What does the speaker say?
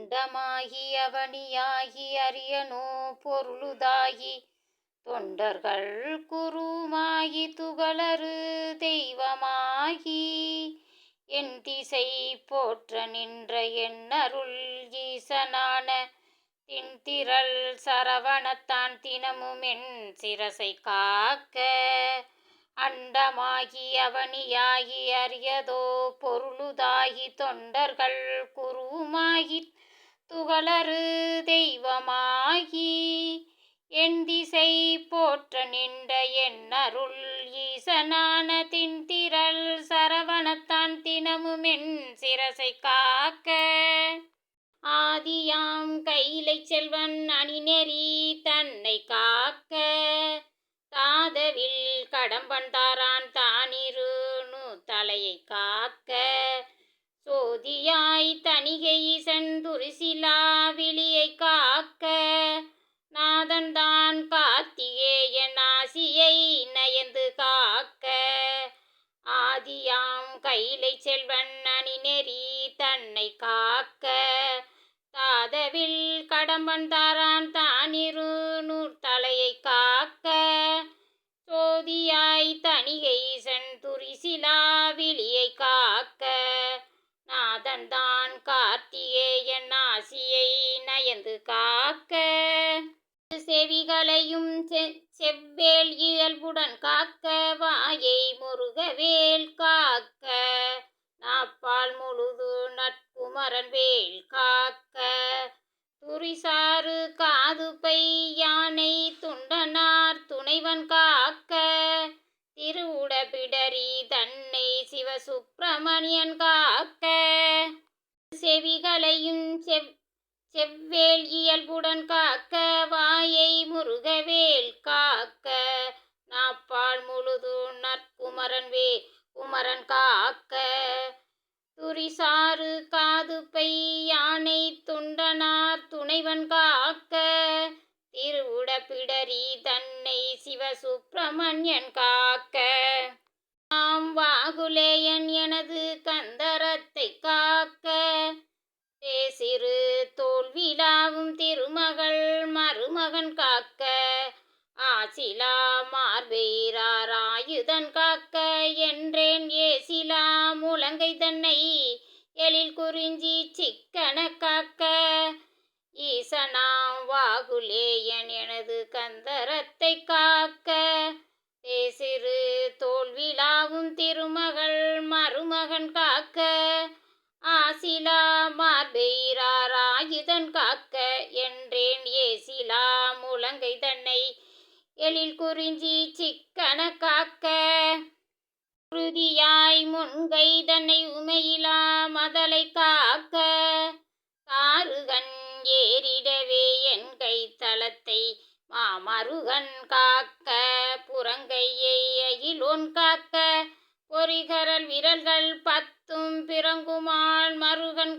அண்டமாகி அவனியாகி அரியனோ பொருளுதாகி தொண்டர்கள் குருமாகி துகளறு தெய்வமாகி என் திசை போற்ற நின்ற என்னருள் ஈசனான திண்திறல் சரவணத்தான் தினமும் என் சிரசை காக்க அண்டமாகி அவனியாகி அரியதோ பொருளுதாகி தொண்டர்கள் குருமாகி துகளறு தெய்வமாகி என் திசை போற்ற நின்ற என்னருள் ஈசனான திண்திறல் சரவணத்தான் தினமும் என் சிரசை காக்க ஆதியாம் கைலை செல்வன் அணிநெறி தன்னை காக்க தாதவில் கடம்பன் தாரான் தானிரு தலையை காக்க சோதியாய் தணிகை ஈசன் துரிசிலா விழியை காக்க நாதன் தான் கார்த்திகேயன் ஆசியை நயந்து காக்க ஆதியாம் கைலை செல்வன் அணிநெறி தன்னை காக்க தாதவில் கடம்பன் தாரான் தானிரு தலையை காக்க சோதியாய் தணிகை ஈசன் துரிசிலா விழியை காக்க நாதன் தான் கார்த்திகேயன் ஆசியை நயந்து காக்க செவிகளையும் செவ்வேல் இயல்புடன் காக்க வாயை முருகவேல் காக்க நாப்பால் முழுது நற்குமரன் வேல் காக்க துரிசாறு காதுபை யானை துண்டனார் துணைவன் காக்க திருவுடபிடரி தன்னை சிவசுப்பிரமணியன் காக்க செவிகளையும் செவ்வேல் இயல்புடன் காக்க வாயை முருகவேல் காக்க நாப்பால் முழுது நற்குமரன் குமரன் காக்க துரிசாறு காதுபை யானை துண்டனார் துணைவன் காக்க திருவுடபிடரி தன்னை சிவசுப்பிரமணியன் காக்க ஆம் வாகுலேயன் எனது கந்தரத்தை காக்க தேசிறு தோல்விலாவும் திருமகள் மருமகன் காக்க ஆசிலா மார்பெய்ரார் ஆயுதன் காக்க என்றேன் ஏசிலா முழங்கை தன்னை எழில் குறிஞ்சி சிக்கன காக்க ஈசனாம் வாகுலேயன் எனது கந்தரத்தை காக்க தேசிறு தோல்விலாவும் திருமகள் மருமகன் காக்க ஆசிலா மார்பெய்ரார் ஆயுதன் காக்க என்றேன் ஏசிலா முழங்கை தன்னை எழில் குறிஞ்சி சிக்கன காக்க உறுதியாய் முன்கை தன்னை உமையிலா மதலை காக்க காருகன் ஏறிடவே என் கை தளத்தை மாமருகன் காக்க புறங்கையை அகிலோன் காக்க பொறிகரல் விரல்கள் பத்தும் பிறங்குமால் மருகன்